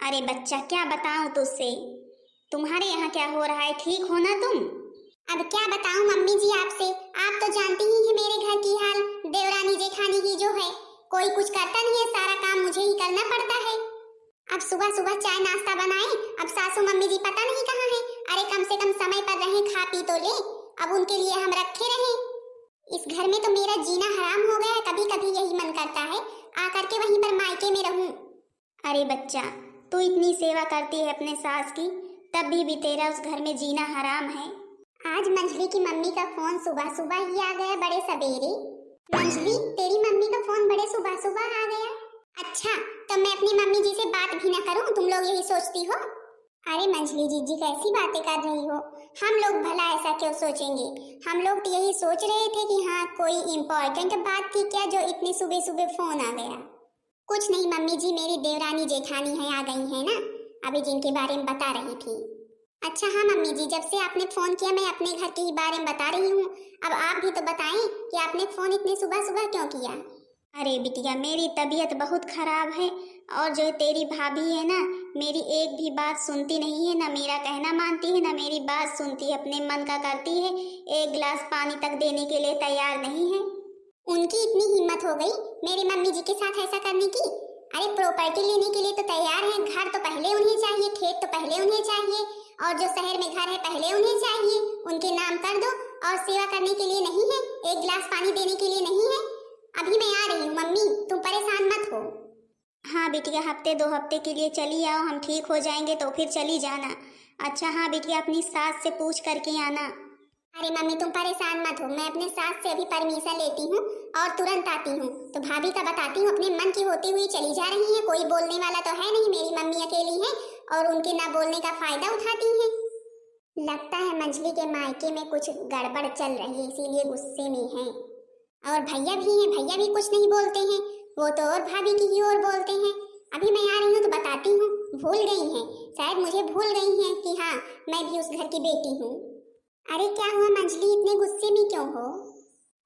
अरे बच्चा, क्या बताऊं तुझसे। तुम्हारे यहाँ क्या हो रहा है, ठीक हो ना तुम? अब क्या बताऊं मम्मी जी आपसे, आप तो जानती ही हैं मेरे घर की हाल। देवरानी जेठानी की जो है, कोई कुछ करता नहीं है, सारा काम मुझे ही करना पड़ता है। अब सुबह सुबह चाय नाश्ता बनाए, अब सासू मम्मी जी पता नहीं कहाँ है। अरे कम से कम समय पर रहें, खा पी तो ले। अब उनके लिए हम रखे रहे। इस घर में तो मेरा जीना हराम हो गया है। कभी कभी यही मन करता है आकर के वहीं पर मायके में रहूं। अरे बच्चा, तू इतनी सेवा करती है अपने सास की, तब भी तेरा उस घर में जीना हराम है। आज मंजली की मम्मी का फोन सुबह सुबह ही आ गया, बड़े सवेरे। मंजली, तेरी मम्मी का फोन बड़े सुबह सुबह आ गया। अच्छा, तो मैं अपनी मम्मी जी से बात भी ना करूं, तुम लोग यही सोचती हो? अरे मंजली जी कैसी बातें कर रही हो। हम लोग भला ऐसा क्यों सोचेंगे। हम लोग तो यही सोच रहे थे कि हाँ कोई इम्पोर्टेंट बात थी क्या, जो इतनी सुबह सुबह फोन आ गया। कुछ नहीं मम्मी जी, मेरी देवरानी जेठानी है, आ गई है ना, अभी जिनके बारे में बता रही थी। अच्छा हाँ मम्मी जी, जब से आपने फोन किया मैं अपने घर के ही बारे में बता रही हूँ। अब आप भी तो बताएं कि आपने फोन इतने सुबह सुबह क्यों किया। अरे बिटिया, मेरी तबीयत बहुत खराब है, और जो तेरी भाभी है ना, मेरी एक भी बात सुनती नहीं है, ना मेरा कहना मानती है, ना मेरी बात सुनती है, अपने मन का करती है। एक गिलास पानी तक देने के लिए तैयार नहीं है। उनकी इतनी हिम्मत हो गई मेरी मम्मी जी के साथ ऐसा करने की। अरे प्रॉपर्टी लेने के लिए तो तैयार है, घर तो पहले उन्हें चाहिए, खेत तो पहले उन्हें चाहिए, और जो शहर में घर है पहले उन्हें चाहिए। उनके नाम कर दो, और सेवा करने के लिए नहीं है, एक गिलास पानी देने के लिए नहीं है। अभी मैं आ रही हूँ मम्मी, तुम परेशान मत हो। हाँ बिटिया, हफ्ते 2 हफ्ते के लिए चली आओ, हम ठीक हो जाएंगे तो फिर चली जाना। अच्छा हाँ बिटिया, अपनी सास से पूछ करके आना। अरे मम्मी तुम परेशान मत हो, मैं अपने सास से अभी परमिशन लेती हूँ और तुरंत आती हूँ। तो भाभी का बताती हूँ, अपने मन की होती हुई चली जा रही है, कोई बोलने वाला तो है नहीं, मेरी मम्मी अकेली है और उनके ना बोलने का फायदा उठाती है। लगता है मंजली के मायके में कुछ गड़बड़ चल रही है, इसीलिए गुस्से में है। और भैया भी हैं, भैया भी कुछ नहीं बोलते हैं, वो तो और भाभी की ही ओर बोलते हैं। अभी मैं आ रही हूँ तो बताती हूँ। भूल गई हैं, शायद मुझे भूल गई हैं कि हाँ मैं भी उस घर की बेटी हूँ। अरे क्या हुआ मंजली, इतने गुस्से में क्यों हो?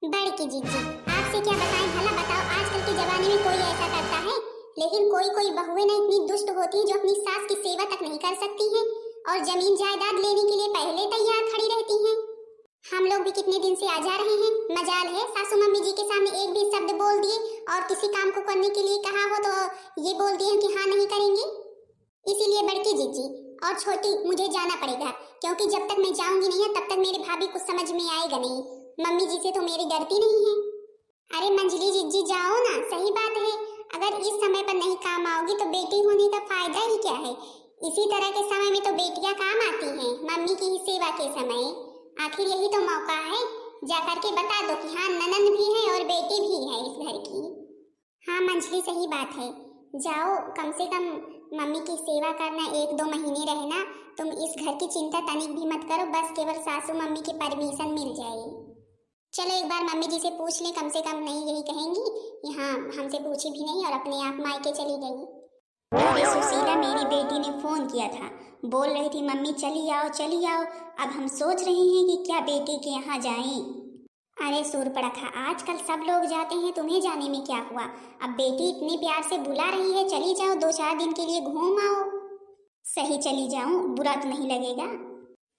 बड़की जीजी आपसे क्या बताएं, भला बताओ, आजकल के जमाने में कोई ऐसा करता है? लेकिन कोई कोई बहुएं ना इतनी दुष्ट होती हैं जो अपनी सास की सेवा तक नहीं कर सकती हैं, और जमीन जायदाद लेने के लिए पहले तैयार खड़ी रहती हैं। हम लोग भी कितने दिन से आ जा रहे हैं, मजाल है सासू मम्मी जी के सामने एक भी शब्द बोल दिए और किसी काम को करने के लिए कहा हो तो ये बोल दिए कि हाँ नहीं करेंगे। इसीलिए बड़की जीजी और छोटी, मुझे जाना पड़ेगा, क्योंकि जब तक मैं जाऊंगी नहीं तब तक मेरे भाभी को समझ में आएगा नहीं। मम्मी जी से तो मेरी डरती नहीं है। अरे मंजली जीजी जाओ ना, सही बात है, अगर इस समय पर नहीं काम आओगी तो बेटी होने का फायदा ही क्या है। इसी तरह के समय में तो बेटियां काम आती हैं, मम्मी की ही सेवा के समय। आखिर यही तो मौका है, जाकर के बता दो कि हाँ ननंद भी है और बेटी भी है इस घर की। हाँ मंजली सही बात है, जाओ कम से कम मम्मी की सेवा करना, 1-2 महीने रहना। तुम इस घर की चिंता तनिक भी मत करो, बस केवल सासू मम्मी की परमिशन मिल जाए। चलो एक बार मम्मी जी से पूछ लें, कम से कम नहीं यही कहेंगी कि हाँ हमसे पूछी भी नहीं और अपने आप मायके चली गई। अरे सुशीला, मेरी बेटी ने फोन किया था, बोल रही थी मम्मी चली आओ चली आओ। अब हम सोच रहे हैं कि क्या बेटी के यहाँ जाएं। अरे सूर्पणखा, आजकल सब लोग जाते हैं, तुम्हें जाने में क्या हुआ। अब बेटी इतने प्यार से बुला रही है, चली जाओ, 2-4 दिन के लिए घूम आओ। सही चली जाऊं, बुरा तो नहीं लगेगा।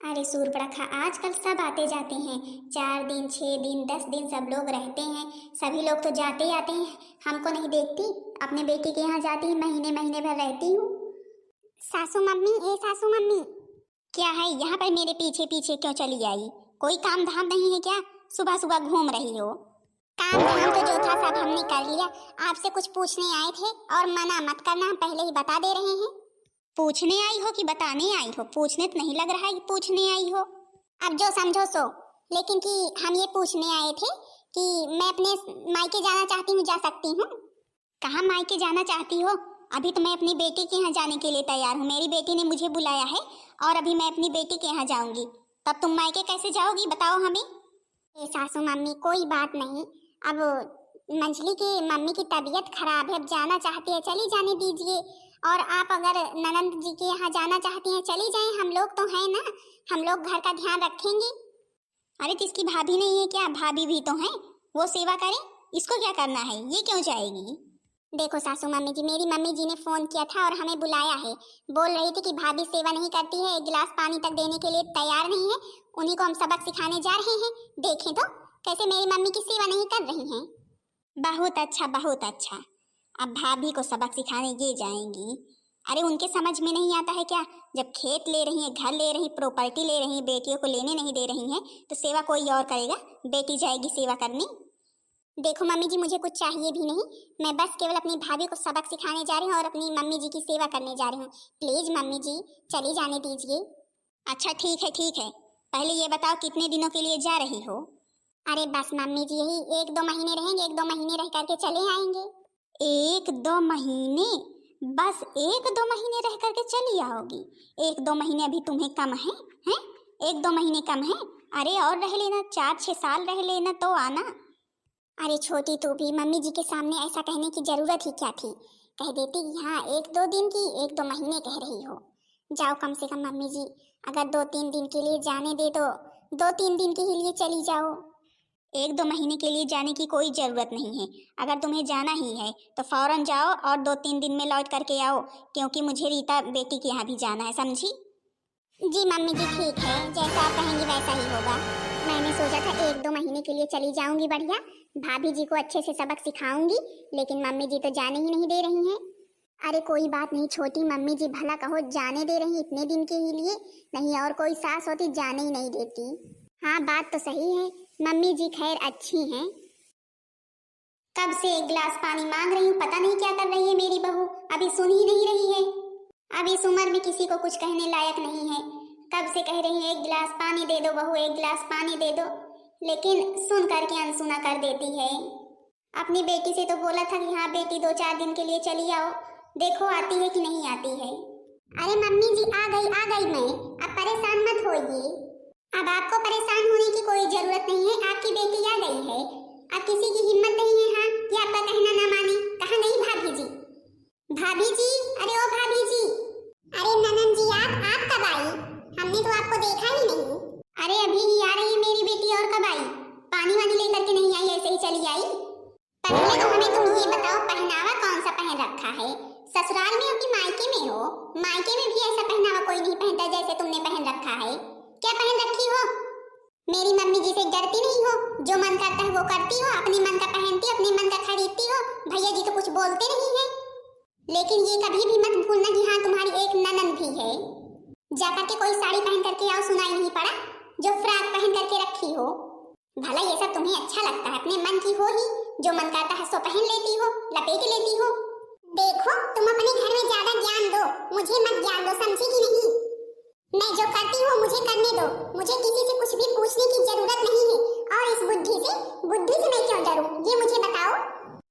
अरे सूर्पणखा, आजकल सब आते जाते हैं, 4 दिन 6 दिन 10 दिन सब लोग रहते हैं, सभी लोग तो जाते आते हैं। हमको नहीं देखती, अपने बेटी के यहाँ जाती ही महीने महीने भर रहती हूँ। सासू मम्मी, ए सासू मम्मी, क्या है यहाँ पर मेरे पीछे पीछे क्यों चली आई? कोई काम धाम नहीं है क्या? सुबह सुबह घूम रही हो। काम धाम तो जो था सब हमने कर लिया, आपसे कुछ पूछने आए थे और मना मत करना, हम पहले ही बता दे रहे हैं। पूछने आई हो कि बताने आई हो? पूछने तो नहीं लग रहा है कि पूछने आई हो। अब जो समझो सो, लेकिन कि हम ये पूछने आए थे कि मैं अपने मायके जाना चाहती हूँ, जा सकती हूँ? कहाँ मायके जाना चाहती हो? अभी तो मैं अपनी बेटी के यहाँ जाने के लिए तैयार हूँ, मेरी बेटी ने मुझे बुलाया है और अभी मैं अपनी बेटी के यहाँ जाऊंगी। तब तुम मायके कैसे जाओगी, बताओ हमें। ए सासू मम्मी कोई बात नहीं, अब मंजली की मम्मी की तबीयत खराब है, अब जाना चाहती है चली जाने दीजिए। और आप अगर ननंद जी के यहाँ जाना चाहती हैं चली जाएं, हम लोग तो हैं ना, हम लोग घर का ध्यान रखेंगे। अरे तो इसकी भाभी नहीं है क्या? भाभी भी तो है, वो सेवा करे, इसको क्या करना है, ये क्यों जाएगी? देखो सासू मम्मी जी, मेरी मम्मी जी ने फोन किया था और हमें बुलाया है। बोल रही थी कि भाभी सेवा नहीं करती है, एक गिलास पानी तक देने के लिए तैयार नहीं है। उन्हीं को हम सबक सिखाने जा रहे हैं। देखें तो कैसे मेरी मम्मी की सेवा नहीं कर रही हैं। बहुत अच्छा, बहुत अच्छा। अब भाभी को सबक सिखाने ये जाएंगी। अरे उनके समझ में नहीं आता है क्या? जब खेत ले रही हैं, घर ले रही, प्रॉपर्टी ले रही, बेटियों को लेने नहीं दे रही हैं, तो सेवा कोई और करेगा, बेटी जाएगी सेवा करने। देखो मम्मी जी, मुझे कुछ चाहिए भी नहीं। मैं बस केवल अपनी भाभी को सबक सिखाने जा रही हूँ और अपनी मम्मी जी की सेवा करने जा रही हूँ। प्लीज मम्मी जी चली जाने दीजिए। अच्छा ठीक है, ठीक है। पहले ये बताओ कितने दिनों के लिए जा रही हो? अरे बस मम्मी जी, यही 1-2 महीने रहेंगे, 1-2 महीने रह करके चले आएंगे। 1-2 महीने? बस 1-2 महीने रह करके चली आओगी? 1-2 महीने अभी तुम्हें कम है? हैं? 1-2 महीने कम है? अरे और रह लेना, 4-6 साल रह लेना तो आना। अरे छोटी तू भी, मम्मी जी के सामने ऐसा कहने की जरूरत ही क्या थी? कह देती कि हाँ 1-2 दिन की, 1-2 महीने कह रही हो। जाओ कम से कम मम्मी जी, अगर 2-3 दिन के लिए जाने दे तो 2-3 दिन के ही लिए चली जाओ। 1-2 महीने के लिए जाने की कोई जरूरत नहीं है। अगर तुम्हें जाना ही है तो फौरन जाओ और 2-3 दिन में लौट करके आओ, क्योंकि मुझे रीता बेटी के यहाँ भी जाना है, समझी? जी मम्मी जी ठीक है, जैसा आप कहेंगी वैसा ही होगा। मैंने सोचा था 1-2 महीने के लिए चली जाऊंगी, बढ़िया भाभी जी को अच्छे से सबक सिखाऊंगी, लेकिन मम्मी जी तो जाने ही नहीं दे रही हैं। अरे कोई बात नहीं छोटी मम्मी जी, भला कहो जाने दे रही इतने दिन के ही लिए, नहीं और कोई सास होती जाने ही नहीं देती। हाँ बात तो सही है, मम्मी जी खैर अच्छी हैं। कब से 1 गिलास पानी मांग रही हूँ, पता नहीं क्या कर रही है मेरी बहू, अभी सुन ही नहीं रही है। अब इस उम्र में किसी को कुछ कहने लायक नहीं है। कब से कह रही है 1 गिलास पानी दे दो बहू, 1 गिलास पानी दे दो, लेकिन सुन करके अनसुना कर देती है। अपनी बेटी से तो बोला था कि हाँ बेटी 2-4 दिन के लिए चली आओ, देखो आती है कि नहीं आती है। अरे मम्मी जी आ गई मैं, अब परेशान मत होइए। अब आपको परेशान होने की कोई जरूरत नहीं है, आपकी बेटी आ गई है। अब किसी की हिम्मत नहीं है हाँ कि आपका कहना ना माने। कहा नहीं भाभी जी? भाभी जी, अरे ओ भाभी जी। अरे ननन जी आप कब आई? हमने तो आपको देखा ही नहीं। अरे अभी ही आ रही है मेरी बेटी, और कब आई? पानी वानी लेकर के नहीं आई, ऐसे ही चली आई? पहले तो हमें तुम ये बताओ पहनावा कौन सा पहन रखा है? ससुराल में हो कि मायके में हो? मायके में भी ऐसा पहनावा कोई नहीं पहनता जैसे तुमने पहन रखा है। क्या पहन रखी हो? मेरी मम्मी जी से डरती नहीं हो? जो मन करता है वो करती हो, अपने मन का पहनती हो, अपने मन का खरीदती हो। भैया जी तो कुछ बोलते नहीं है। लेकिन ये कभी भी मत भूलना कि हाँ तुम्हारी एक ननद भी है। जाकर के कोई साड़ी पहन करके आओ, सुनाई नहीं पड़ा जो फ्रॉक पहन करके रखी हो। भला ये सब तुम्हें अच्छा लगता है? अपने मन की हो ही, जो मन करता है सो पहन लेती हो, लपेट लेती हो। देखो तुम अपने घर में ज्यादा ज्ञान दो, मुझे मत ज्ञान दो, समझी कि नहीं? मैं जो करती हूँ मुझे करने दो, मुझे किसी से कुछ भी पूछने की जरूरत नहीं है। और इस बुद्धि से मैं क्यों डरूं, ये मुझे बताओ।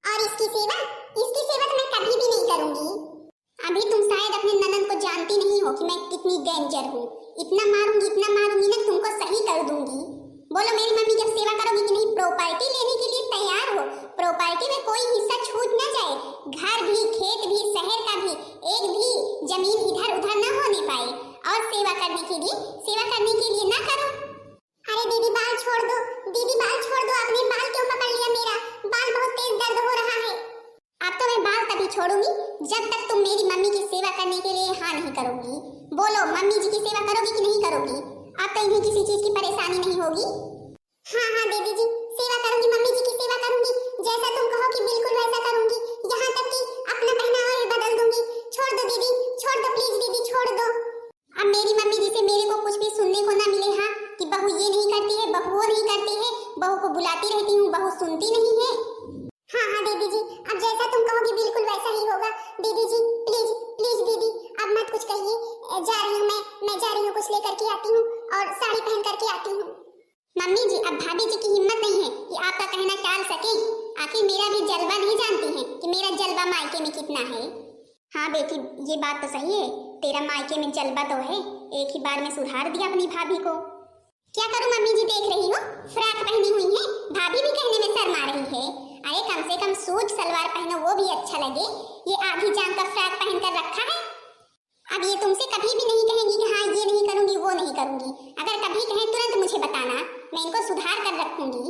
और इसकी सेवा तो मैं कभी भी नहीं करूंगी। अभी तुम शायद अपने ननद को जानती नहीं हो कि मैं कितनी डेंजर हूँ। इतना मारूंगी ना तुमको सही कर दूंगी। बोलो मेरी मम्मी जब सेवा करोगी कि नहीं? प्रॉपर्टी लेने के लिए तैयार हो? प्रॉपर्टी में कोई हिस्सा छूट ना जाए, घर भी, खेत भी, शहर का भी, एक भी जमीन इधर उधर ना होने पाए। और सेवा करने के लिए ना करो। अरे दीदी बाल छोड़ दो, दीदी बाल छोड़ दो। आपने बाल क्यों पकड़ लिया मेरा? बाल बहुत तेज दर्द हो रहा है। अब तो मैं बाल तभी छोड़ूंगी जब तक तुम मेरी मम्मी की सेवा करने के लिए हाँ नहीं करोगी। बोलो मम्मी जी की सेवा करोगी कि नहीं करोगी? अब तो इन्हें किसी चीज की परेशानी नहीं होगी। हाँ दीदी जी सेवा करूंगी, मम्मी जी की सेवा करूंगी, जैसा तुम कहोगी बिल्कुल वैसा करूंगी। यहाँ तक कि अपना पहनावा भी बदल दूंगी। छोड़ दो दीदी, छोड़ दो प्लीज दीदी, छोड़ दो। अब मेरी मम्मी जी से मेरे को कुछ भी सुनने को ना मिले हाँ कि बहू ये नहीं करती है, बहू वो नहीं करती है, बहू को बुलाती रहती हूँ, बहू सुनती नहीं है। हाँ दीदी जी, अब जैसा तुम कहोगी बिल्कुल वैसा ही होगा। दीदी जी प्लीज प्लीज दीदी अब मत कुछ कहिए। जा रही हूँ मैं जा रही हूँ, कुछ लेकर के आती हूँ और साड़ी पहन करके आती हूँ। मम्मी जी अब भाभी जी की हिम्मत नहीं है कि आपका कहना टाल सके। आखिर मेरा भी जलवा नहीं जानती हैं कि मेरा जलवा मायके में कितना है। हाँ बेटी ये बात तो सही है, तेरा मायके में जलवा तो है, एक ही बार में सुधार दिया अपनी भाभी को। क्या करूं मम्मी जी, देख रही हो फ्रॉक पहनी हुई है, भाभी भी कहने में शर्मा रही है। अरे कम से कम सूट सलवार पहनो, वो भी अच्छा लगे। ये आधी जान का फ्रॉक पहन कर रखा है। अब ये तुमसे कभी भी नहीं कहेंगी कि हाँ ये नहीं करूंगी वो नहीं करूंगी। अगर कभी कहें तुरंत मुझे बताना, मैं इनको सुधार कर रखूंगी।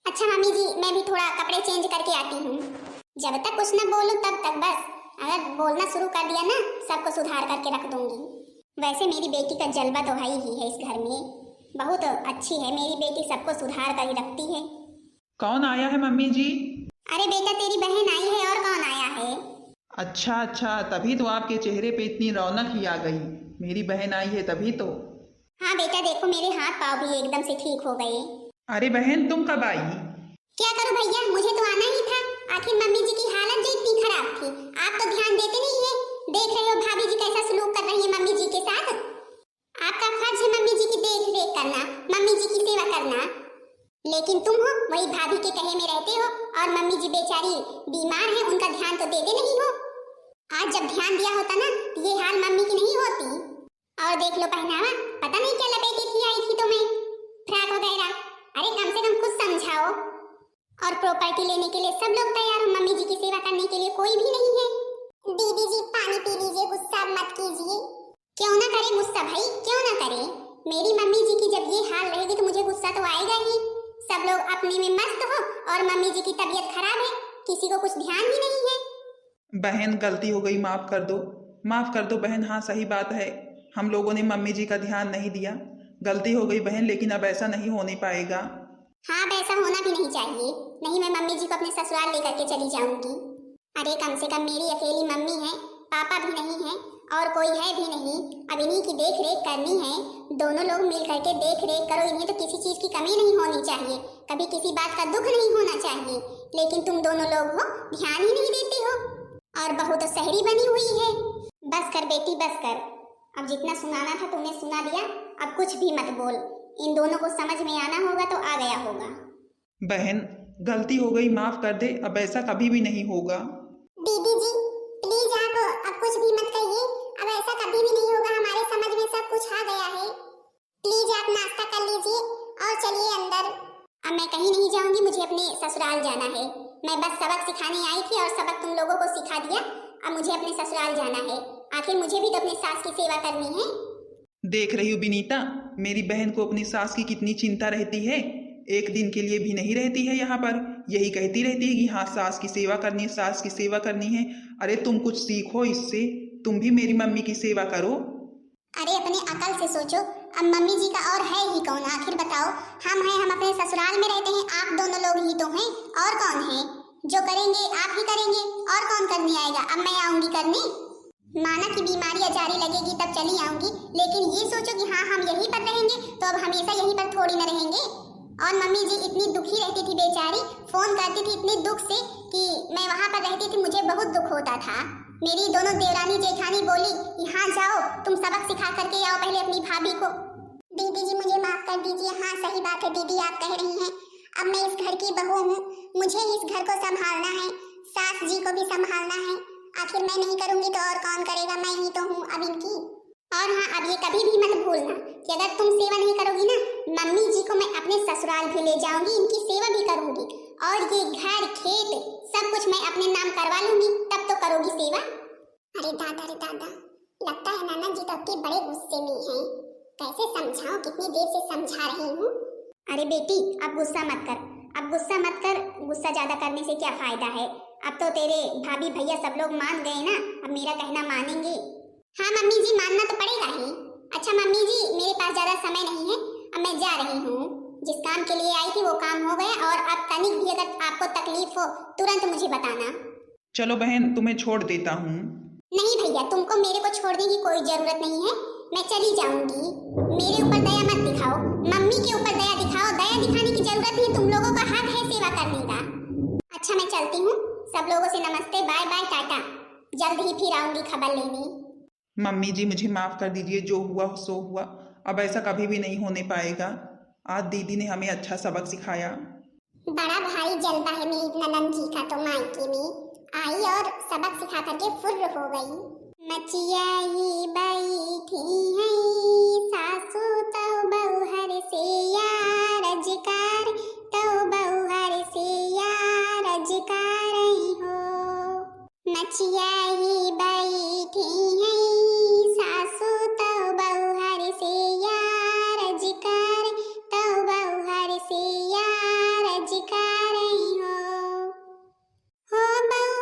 अच्छा मम्मी जी मैं भी थोड़ा कपड़े चेंज करके आती हूँ। जब तक कुछ न बोलूं तब तक बस, अगर बोलना शुरू कर दिया ना सबको सुधार करके रख दूंगी। वैसे मेरी बेटी का जलवा तो है ही है इस घर में, बहुत अच्छी है मेरी बेटी, सबको सुधार कर ही रखती है। कौन आया है मम्मी जी? अरे बेटा तेरी बहन आई है, और कौन आया है? अच्छा अच्छा, तभी तो आपके चेहरे पे इतनी रौनक ही आ गई। मेरी बहन आई है तभी तो। हाँ बेटा देखो मेरे हाथ पाँव भी एकदम से ठीक हो गए। अरे बहन तुम कब आई? क्या करूं भैया, मुझे तो आना ही था। आखिर मम्मी जी की हालत जो इतनी खराब थी, आप तो ध्यान देते नहीं है। देख रहे हो भाभी जी कैसा सलूक कर रही है मम्मी जी के साथ। आपका फर्ज है मम्मी जी की देख रेख करना, मम्मी जी की सेवा करना, लेकिन तुम हो वही भाभी के कहे में रहते हो और मम्मी जी बेचारी बीमार है, उनका ध्यान तो देते नहीं हो। आज जब ध्यान दिया होता ना तो ये हाल मम्मी की नहीं होती। और देख लो पहनावा, पता नहीं क्या लपेटी थी आई थी तुम्हें, फ्रॉक वगैरह। अरे कम से कम कुछ समझाओ। और प्रॉपर्टी लेने के लिए सब लोग तैयार हो, मम्मी जी की सेवा करने के लिए कोई भी नहीं है। दीदी जी पानी पी लीजिए, गुस्सा मत कीजिए। क्यों ना करे गुस्सा भाई, क्यों ना करे। मेरी मम्मी जी की जब ये हाल रहेगी तो मुझे गुस्सा तो आएगा ही। सब लोग अपने में मस्त हो और मम्मी जी की तबीयत खराब है, किसी को कुछ ध्यान ही नहीं है। बहन गलती हो गई, माफ कर दो, माफ कर दो बहन। हाँ सही बात है, हम लोगों ने मम्मी जी का ध्यान नहीं दिया, गलती हो गई बहन, लेकिन अब ऐसा नहीं होने पाएगा। हाँ अब ऐसा होना भी नहीं चाहिए, नहीं मैं मम्मी जी को अपने ससुराल लेकर के चली जाऊंगी। अरे कम से कम मेरी अकेली मम्मी है, पापा भी नहीं है और कोई है भी नहीं। अब इन्हीं की देख रेख करनी है, दोनों लोग मिल करके देख रेख करो। इन्हें तो किसी चीज की कमी नहीं होनी चाहिए, कभी किसी बात का दुख नहीं होना चाहिए, लेकिन तुम दोनों लोग हो ध्यान ही नहीं देते हो। और बहू तो सहरी बनी हुई है। बस कर बेटी बस कर, अब जितना सुनाना था तुमने सुना दिया, अब कुछ भी मत बोल। इन दोनों को समझ में आना होगा तो आ गया होगा। बहन गलती हो गई, माफ कर दे, अब ऐसा कभी भी नहीं होगा। दीदी जी प्लीज आप अब कुछ भी मत कहिए, अब ऐसा कभी भी नहीं होगा, हमारे समझ में सब कुछ आ गया है। प्लीज आप नाश्ता कर लीजिए और चलिए अंदर। अब मैं कहीं नहीं जाऊंगी, मुझे अपने ससुराल जाना है। मैं बस सबक सिखाने आई थी और सबक तुम लोगों को सिखा दिया, अब मुझे अपने ससुराल जाना है। आखिर मुझे भी तो अपनी सास की सेवा करनी है। देख रही हो विनीता, मेरी बहन को अपनी सास की कितनी चिंता रहती है, एक दिन के लिए भी नहीं रहती है यहाँ पर, यही कहती रहती है कि हाँ सास की सेवा करनी है, सास की सेवा करनी है। अरे तुम कुछ सीखो इससे, तुम भी मेरी मम्मी की सेवा करो। अरे अपने अकल से सोचो, अब मम्मी जी का और है ही कौन, आखिर बताओ। हम हैं, हम अपने ससुराल में रहते हैं, आप दोनों लोग ही तो हैं, और कौन है। जो करेंगे आप ही करेंगे, और कौन करने आएगा। अब मैं आऊंगी करने, माना कि बीमारियां जारी लगेगी तब चली आऊंगी, लेकिन ये सोचो कि हाँ हम यहीं पर रहेंगे तो अब हमेशा यहीं पर थोड़ी न रहेंगे। और मम्मी जी इतनी दुखी रहती थी बेचारी, फोन करती थी इतने दुख से कि मैं वहाँ पर रहती थी, मुझे बहुत दुख होता था। मेरी दोनों देवरानी जेठानी बोली कि हाँ जाओ तुम सबक सिखा करके आओ पहले अपनी भाभी को। दीदी जी मुझे माफ कर दीजिए। हाँ सही बात है दीदी, आप कह रही हैं, अब मैं इस घर की बहू हूँ, मुझे इस घर को संभालना है, सास जी को भी संभालना है। आखिर मैं नहीं करूंगी तो और कौन करेगा, मैं ही तो हूँ अब इनकी। और हाँ अब ये कभी भी मत भूलना कि अगर तुम सेवा नहीं करोगी ना, मम्मी जी को मैं अपने ससुराल भी ले जाऊंगी, इनकी सेवा भी करूंगी और ये घर खेत सब कुछ मैं अपने नाम करवा लूंगी, तब तो करोगी सेवा। अरे दादा, लगता है नाना जी तो आपके बड़े गुस्से में हैं। कैसे समझाऊं, कितनी देर से समझा रही हूँ। अरे बेटी अब गुस्सा मत कर, अब गुस्सा मत कर, गुस्सा ज्यादा करने से क्या फायदा है। अब तो तेरे भाभी भैया सब लोग मान गए ना, अब मेरा कहना मानेंगे। हाँ मम्मी जी मानना तो पड़ेगा ही। अच्छा मम्मी जी मेरे पास ज्यादा समय नहीं है, अब मैं जा रही हूँ। जिस काम के लिए आई थी वो काम हो गया, और अब तनिक भी अगर आपको तकलीफ हो तुरंत मुझे बताना। चलो बहन तुम्हें छोड़ देता हूँ। नहीं भैया तुमको मेरे को छोड़ने की कोई जरूरत नहीं है, मैं चली जाऊंगी। मेरे ऊपर दया मत दिखाओ, मम्मी के ऊपर दया दिखाओ। दया दिखाने की जरूरत नहीं, तुम लोगों का हक है सेवा करने का। अच्छा मैं चलती हूँ, सब लोगों से नमस्ते, बाय बाय, टाटा। जल्द ही फिर आऊंगी खबर लेने। मम्मी जी मुझे माफ कर दीजिए, जो हुआ सो हुआ, अब ऐसा कभी भी नहीं होने पाएगा। आज दीदी ने हमें अच्छा सबक सिखाया। बड़ा भाई जलता है मेरी ननद जी का, तो मायके में आई और सबक सिखा करके फुर्र हो गई। मचियाई बैठी है सासू तो बहुहर से यार अजकार, तो बहुहर से यार अजकार हो। मचियाई बैठी है सासू तो बहुहर से यार अजकार, तो बहुहर से यार अजकार हो बहु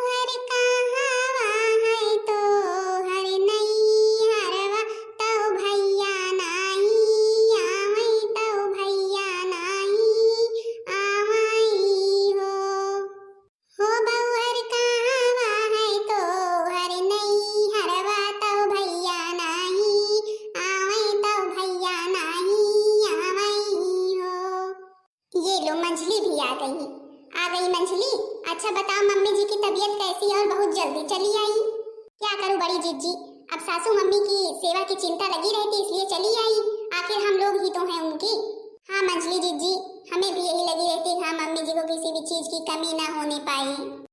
चली आई। क्या करूं बड़ी जिज्जी, अब सासू मम्मी की सेवा की चिंता लगी रहती इसलिए चली आई। आखिर हम लोग ही तो हैं उनकी। हाँ मंझली जिज्जी, हमें भी यही लगी रहती है, हाँ मम्मी जी को किसी भी चीज की कमी ना होने पाए।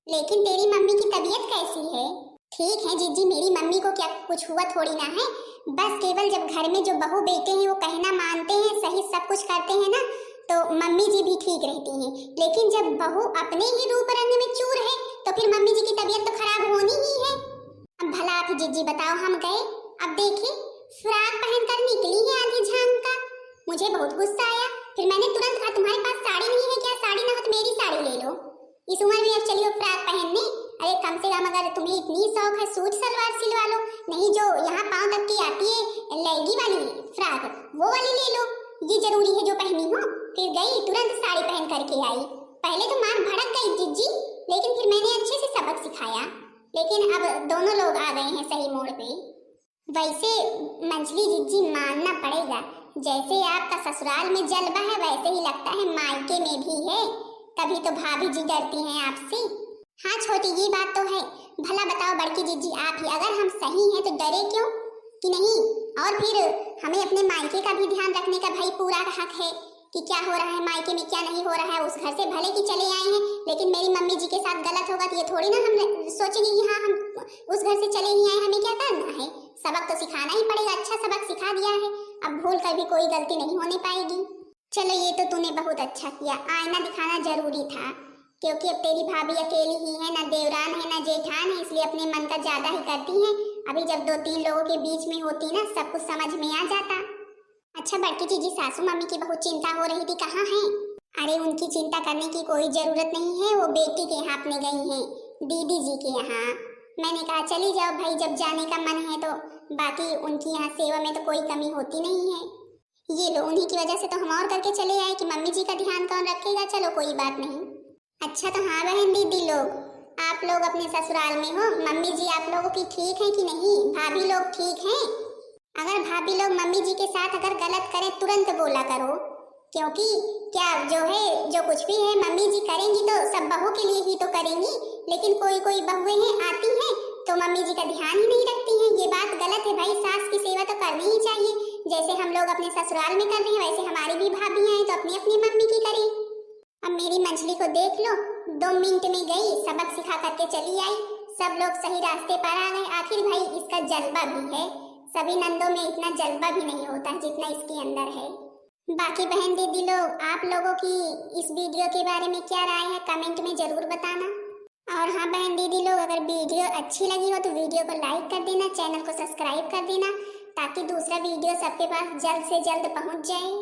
लेकिन तेरी मम्मी की तबीयत कैसी है? ठीक है जिज्जी, मेरी मम्मी को क्या कुछ हुआ थोड़ी ना है, बस केवल जब घर में जो बहू बेटे हैं वो कहना मानते हैं, सही सब कुछ करते हैं ना, तो मम्मी जी भी ठीक रहती हैं। लेकिन जब बहू अपने ही रूप रंग में चूर है तो फिर मम्मी जी की तबीयत तो खराब होनी ही है। अब भला आप ही जिज्जी बताओ, हम गए, अब देखिए फ्रॉक पहनकर निकली है आधी झांक का। मुझे बहुत गुस्सा आया, फिर मैंने तुरंत कहा तुम्हारे पास साड़ी नहीं है क्या? साड़ी ना हो तो मेरी साड़ी ले लो, इस उम्र में अब चलिए फ्रॉक पहनने। अरे कम से कम अगर तुम्हें इतनी शौक है सूट सलवार सिलवा लो, नहीं जो यहाँ पाँव तक की आती है लहंगी वाली फ्रॉक वो वाली ले लो, ये जरूरी है जो पहनी हो। फिर गई तुरंत साड़ी पहन करके आई। पहले तो मार भड़क गई जिज्जी, लेकिन फिर मैंने अच्छे से सबक सिखाया। लेकिन अब दोनों लोग आ गए हैं सही मोड़ पे। वैसे मंझली जिज्जी मानना पड़ेगा, जैसे आपका ससुराल में जलवा है वैसे ही लगता है मायके में भी है, तभी तो भाभी जी डरती हैं आपसे। हाँ छोटी ये बात तो है। भला बताओ बड़की जिज्जी आप ही, अगर हम सही हैं तो डरे क्यों कि नहीं? और फिर हमें अपने मायके का भी ध्यान रखने का भाई पूरा हक है कि क्या हो रहा है मायके में, क्या नहीं हो रहा है। उस घर से भले कि चले आए हैं, लेकिन मेरी मम्मी जी के साथ गलत होगा तो ये थोड़ी ना हम सोचेंगे कि हाँ हम उस घर से चले ही आए, हमें क्या करना है। सबक तो सिखाना ही पड़ेगा, अच्छा सबक सिखा दिया है, अब भूल कर भी कोई गलती नहीं होने पाएगी। चलो ये तो तूने बहुत अच्छा किया, आईना दिखाना जरूरी था, क्योंकि अब तेरी भाभी अकेली ही है, ना देवरान है ना जेठान है, इसलिए अपने मन का ज्यादा ही करती है। अभी जब 2-3 लोगों के बीच में होती ना सब कुछ समझ में आ जाता। अच्छा बड़की जीजी, सासू मम्मी की बहुत चिंता हो रही थी, कहाँ हैं? अरे उनकी चिंता करने की कोई जरूरत नहीं है, वो बेटी के यहाँ अपने गई हैं, दीदी जी के यहाँ। मैंने कहा चली जाओ भाई, जब जाने का मन है तो, बाकी उनकी यहाँ सेवा में तो कोई कमी होती नहीं है। ये लो, उन्हीं की वजह से तो हम और करके चले आए कि मम्मी जी का ध्यान कौन रखेगा। चलो कोई बात नहीं। अच्छा तो हाँ बहन दीदी लोग, आप लोग अपने ससुराल में हो, मम्मी जी आप लोगों की ठीक है कि नहीं? भाभी लोग ठीक हैं? अगर भाभी लोग मम्मी जी के साथ अगर गलत करें तुरंत बोला करो, क्योंकि क्या जो है जो कुछ भी है मम्मी जी करेंगी तो सब बहू के लिए ही तो करेंगी। लेकिन कोई कोई बहुएं हैं आती हैं तो मम्मी जी का ध्यान ही नहीं रखती हैं। ये बात गलत है भाई, सास की सेवा तो करनी ही चाहिए। जैसे हम लोग अपने ससुराल में कर रहे हैं वैसे हमारी भी भाभी हैं तो अपनी अपनी मम्मी की करें। अब मेरी मंझली को देख लो, 2 मिनट में गई, सबक सिखा करके चली आई, सब लोग सही रास्ते पर आ गए। आखिर भाई इसका जज्बा भी है, सभी नंदों में इतना जज्बा भी नहीं होता जितना इसके अंदर है। बाकी बहन दीदी लोग, आप लोगों की इस वीडियो के बारे में क्या राय है कमेंट में जरूर बताना। और हाँ बहन दीदी लोग, अगर वीडियो अच्छी लगी हो तो वीडियो को लाइक कर देना, चैनल को सब्सक्राइब कर देना, ताकि दूसरा वीडियो सबके पास जल्द से जल्द पहुंच जाए।